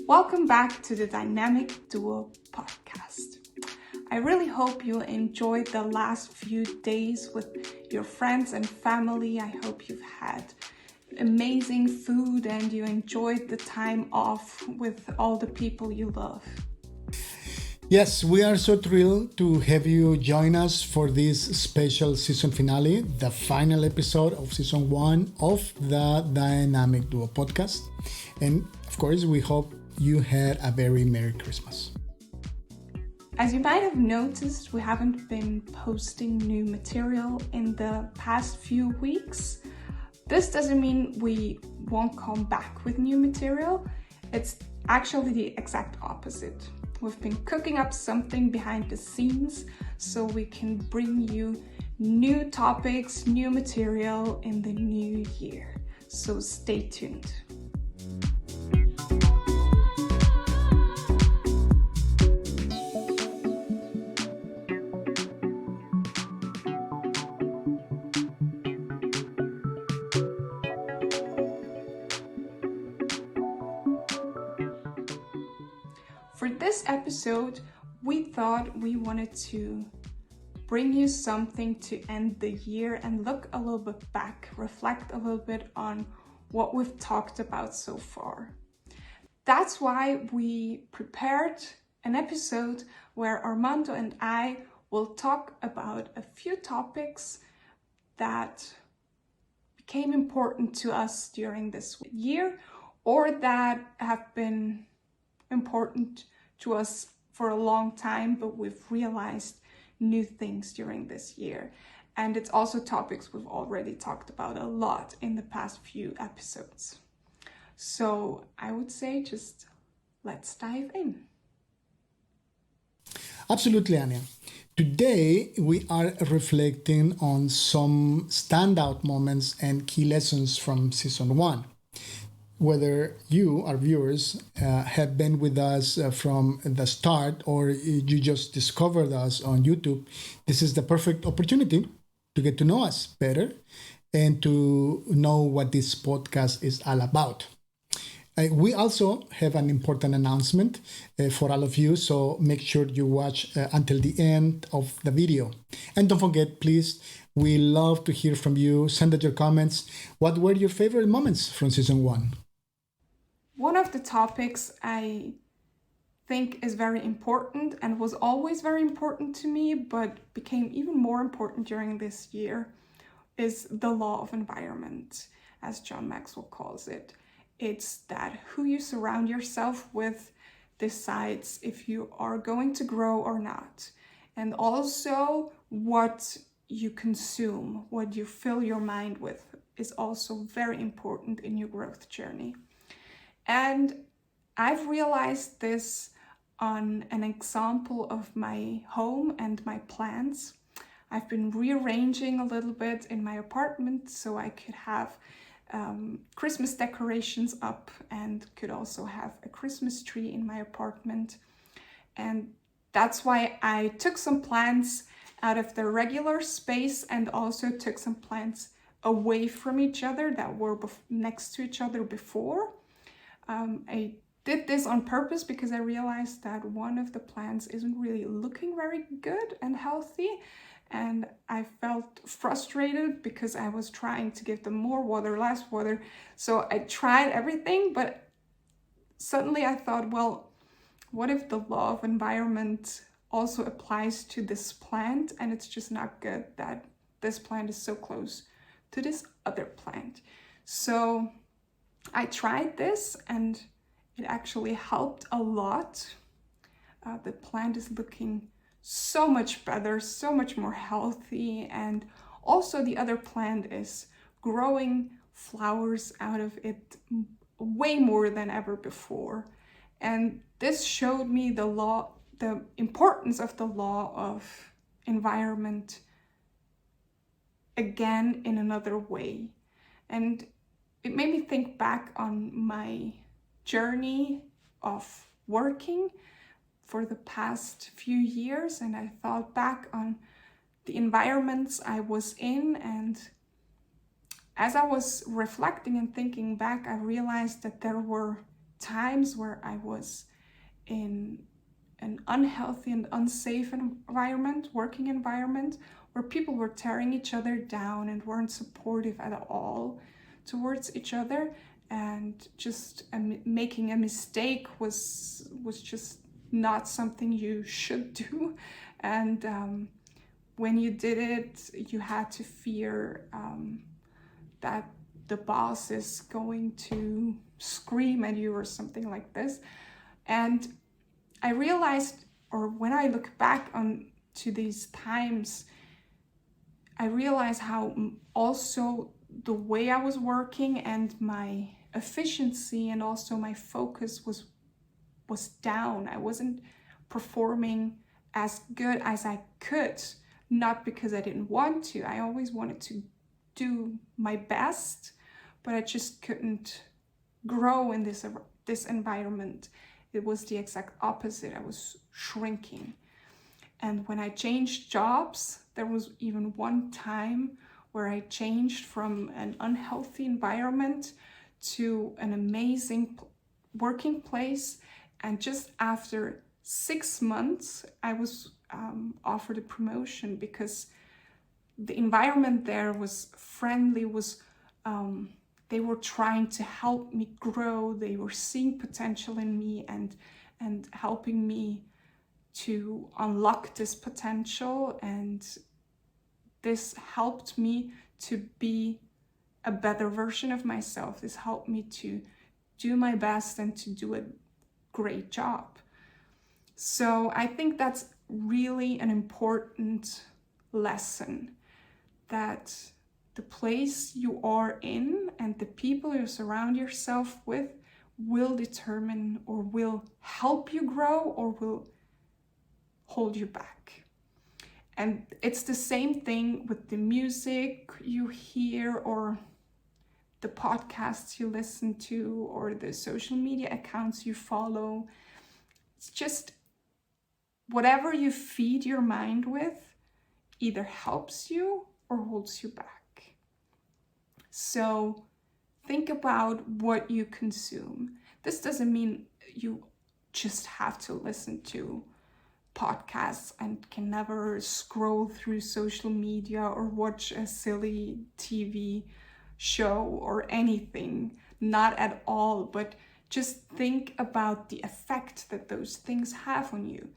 Welcome back to the Dynamic Duo podcast. I really hope you enjoyed the last few days with your friends and family. I hope you've had amazing food and you enjoyed the time off with all the people you love. Yes, we are so thrilled to have you join us for this special season finale, the final episode of season 1 of the Dynamic Duo podcast. And of course, we hope you had a very Merry Christmas. As you might have noticed, we haven't been posting new material in the past few weeks. This doesn't mean we won't come back with new material. It's actually the exact opposite. We've been cooking up something behind the scenes so we can bring you new topics, new material in the new year. So stay tuned. For this episode, we thought we wanted to bring you something to end the year and look a little bit back, reflect a little bit on what we've talked about so far. That's why we prepared an episode where Armando and I will talk about a few topics that became important to us during this year or that have been important to us for a long time, but we've realized new things during this year. And it's also topics we've already talked about a lot in the past few episodes. So I would say just let's dive in. Absolutely, Anja. Today, we are reflecting on some standout moments and key lessons from season 1. Whether you, our viewers, have been with us from the start or you just discovered us on YouTube, this is the perfect opportunity to get to know us better and to know what this podcast is all about. We also have an important announcement for all of you, so make sure you watch until the end of the video. And don't forget, please, we love to hear from you. Send us your comments. What were your favorite moments from season 1? One of the topics I think is very important and was always very important to me, but became even more important during this year, is the law of environment, as John Maxwell calls it. It's that who you surround yourself with decides if you are going to grow or not. And also what you consume, what you fill your mind with, is also very important in your growth journey. And I've realized this on an example of my home and my plants. I've been rearranging a little bit in my apartment so I could have Christmas decorations up and could also have a Christmas tree in my apartment. And that's why I took some plants out of the regular space and also took some plants away from each other that were next to each other before. I did this on purpose because I realized that one of the plants isn't really looking very good and healthy, and I felt frustrated because I was trying to give them more water, less water. So I tried everything, but suddenly I thought, well, what if the law of environment also applies to this plant, and it's just not good that this plant is so close to this other plant. So I tried this and it actually helped a lot. The plant is looking so much better, so much more healthy, and also the other plant is growing flowers out of it way more than ever before. And this showed me the importance of the law of environment again in another way. And it made me think back on my journey of working for the past few years, and I thought back on the environments I was in, and as I was reflecting and thinking back, I realized that there were times where I was in an unhealthy and unsafe environment, working environment, where people were tearing each other down and weren't supportive at all towards each other, and just making a mistake was just not something you should do. And when you did it, you had to fear that the boss is going to scream at you or something like this. And I realized, or when I look back on to these times, I realized how also the way I was working and my efficiency and also my focus was down. I wasn't performing as good as I could, not because I didn't want to. I always wanted to do my best, but I just couldn't grow in this environment. It was the exact opposite. I was shrinking. And when I changed jobs, there was even one time where I changed from an unhealthy environment to an amazing working place. And just after 6 months, I was offered a promotion because the environment there was friendly, they were trying to help me grow. They were seeing potential in me and helping me to unlock this potential. And this helped me to be a better version of myself. This helped me to do my best and to do a great job. So I think that's really an important lesson, that the place you are in and the people you surround yourself with will determine or will help you grow or will hold you back. And it's the same thing with the music you hear or the podcasts you listen to or the social media accounts you follow. It's just whatever you feed your mind with either helps you or holds you back. So think about what you consume. This doesn't mean you just have to listen to podcasts and can never scroll through social media or watch a silly TV show or anything. Not at all, but just think about the effect that those things have on you.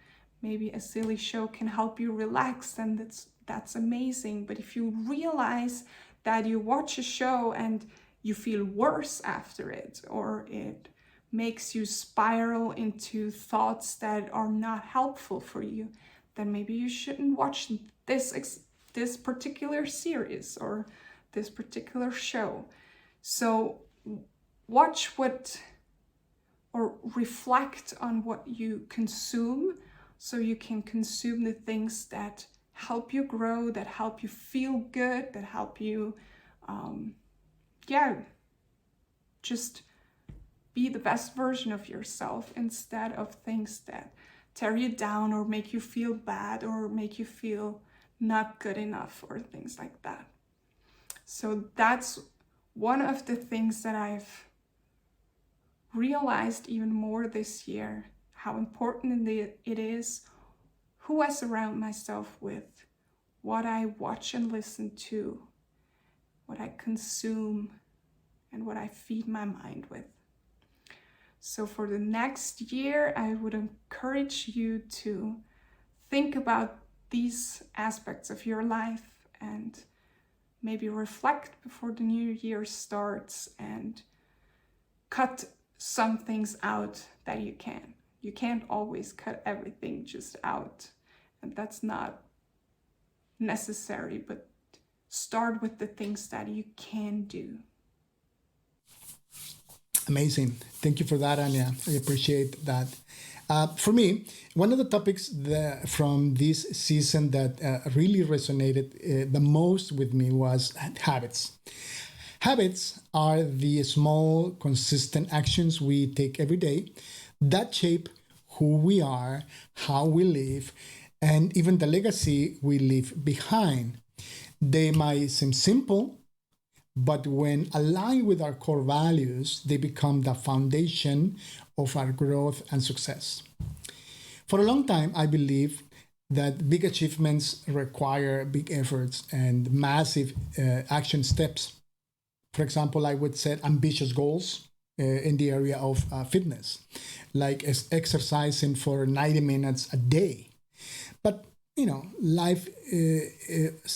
Maybe a silly show can help you relax, and that's amazing. But if you realize that you watch a show and you feel worse after it, or it makes you spiral into thoughts that are not helpful for you, then maybe you shouldn't watch this particular series or this particular show. So watch or reflect on what you consume, so you can consume the things that help you grow, that help you feel good, that help you, just be the best version of yourself, instead of things that tear you down or make you feel bad or make you feel not good enough or things like that. So that's one of the things that I've realized even more this year, how important it is who I surround myself with, what I watch and listen to, what I consume, and what I feed my mind with. So for the next year, I would encourage you to think about these aspects of your life and maybe reflect before the new year starts and cut some things out that you can. You can't always cut everything just out, and that's not necessary, but start with the things that you can do. Amazing. Thank you for that, Anja. I appreciate that. For me, one of the topics from this season that really resonated the most with me was habits. Habits are the small, consistent actions we take every day that shape who we are, how we live, and even the legacy we leave behind. They might seem simple, but when aligned with our core values, they become the foundation of our growth and success. For a long time, I believe that big achievements require big efforts and massive action steps. For example, I would set ambitious goals in the area of fitness, like exercising for 90 minutes a day. But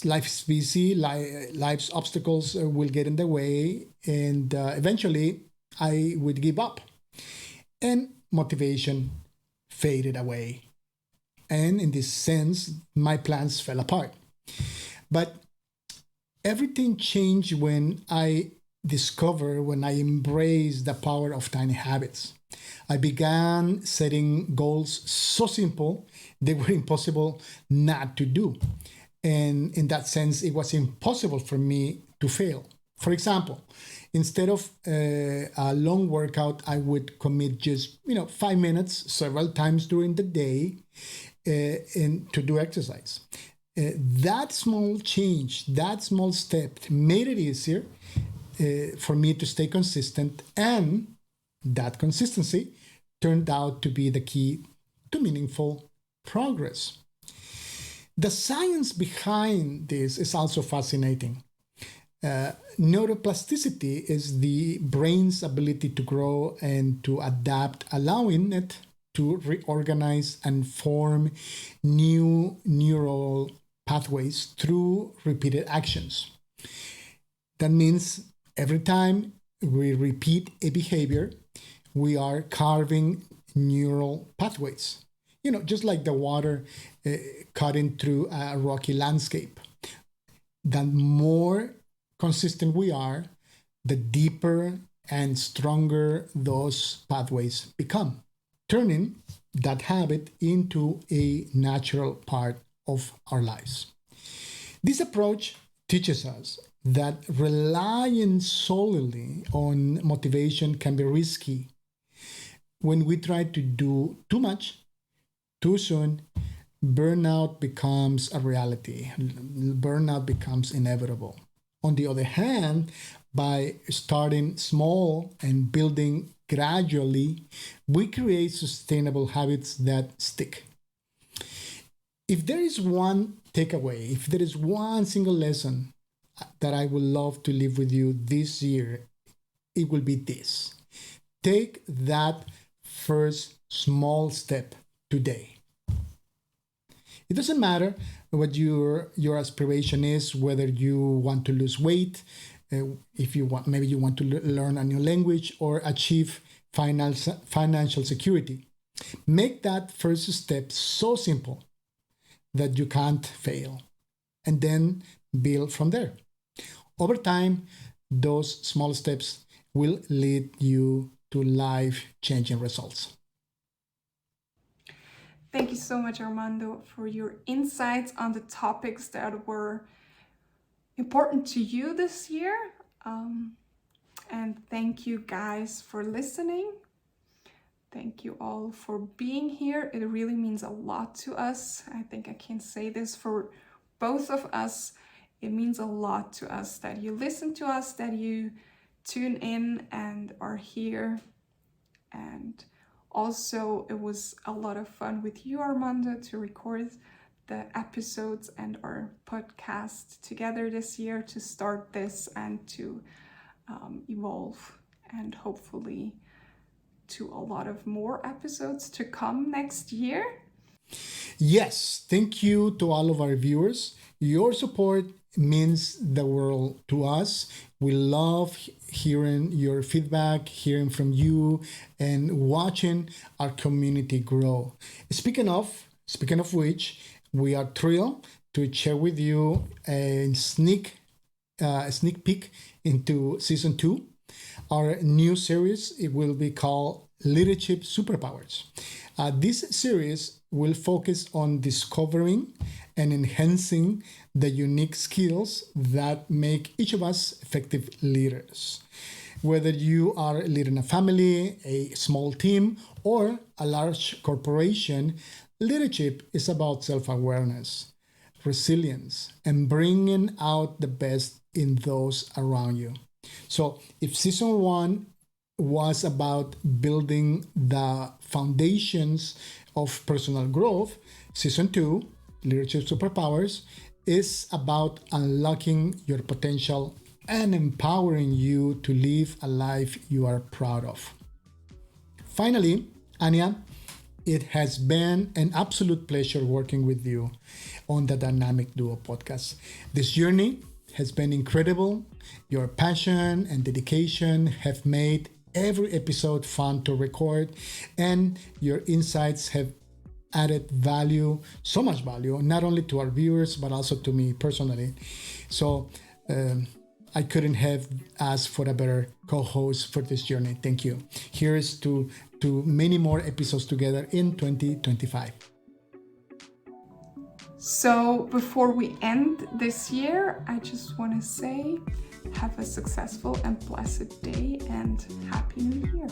life's busy. Life's obstacles will get in the way, and eventually, I would give up, and motivation faded away. And in this sense, my plans fell apart. But everything changed when I embraced the power of tiny habits. I began setting goals so simple they were impossible not to do. And in that sense, it was impossible for me to fail. For example, instead of a long workout, I would commit just 5 minutes several times during the day and to do exercise. That small change, that small step made it easier for me to stay consistent, and that consistency turned out to be the key to meaningful progress. The science behind this is also fascinating. Neuroplasticity is the brain's ability to grow and to adapt, allowing it to reorganize and form new neural pathways through repeated actions. That means every time we repeat a behavior, we are carving neural pathways. Just like the water cutting through a rocky landscape. The more consistent we are, the deeper and stronger those pathways become, turning that habit into a natural part of our lives. This approach teaches us that relying solely on motivation can be risky. When we try to do too much, too soon, burnout becomes a reality. Burnout becomes inevitable. On the other hand, by starting small and building gradually, we create sustainable habits that stick. If there is one takeaway, if there is one single lesson that I would love to leave with you this year, it will be this. Take that first small step today. It doesn't matter what your aspiration is, whether you want to lose weight, if you want, maybe you want to learn a new language or achieve financial security. Make that first step so simple that you can't fail, and then build from there. Over time, those small steps will lead you to life-changing results. Thank you so much, Armando, for your insights on the topics that were important to you this year. And thank you guys for listening. Thank you all for being here. It really means a lot to us. I think I can say this for both of us. It means a lot to us that you listen to us, that you tune in and are here. And also, it was a lot of fun with you, Armando, to record the episodes and our podcast together this year, to start this and to evolve, and hopefully to a lot of more episodes to come next year. Yes, thank you to all of our viewers. Your support means the world to us. We love hearing your feedback, hearing from you, and watching our community grow. Speaking of which, we are thrilled to share with you a sneak peek into season 2. Our new series, it will be called Leadership Superpowers. This series will focus on discovering and enhancing the unique skills that make each of us effective leaders. Whether you are leading a family, a small team, or a large corporation, leadership is about self-awareness, resilience, and bringing out the best in those around you. So if season 1 was about building the foundations of personal growth, season 2, Leadership Superpowers, is about unlocking your potential and empowering you to live a life you are proud of. Finally, Anja, it has been an absolute pleasure working with you on the Dynamic Duo podcast. This journey has been incredible. Your passion and dedication have made every episode fun to record, and your insights have added value, so much value, not only to our viewers, but also to me personally. So I couldn't have asked for a better co-host for this journey. Thank you. Here's to many more episodes together in 2025. So before we end this year, I just want to say have a successful and blessed day and Happy New Year.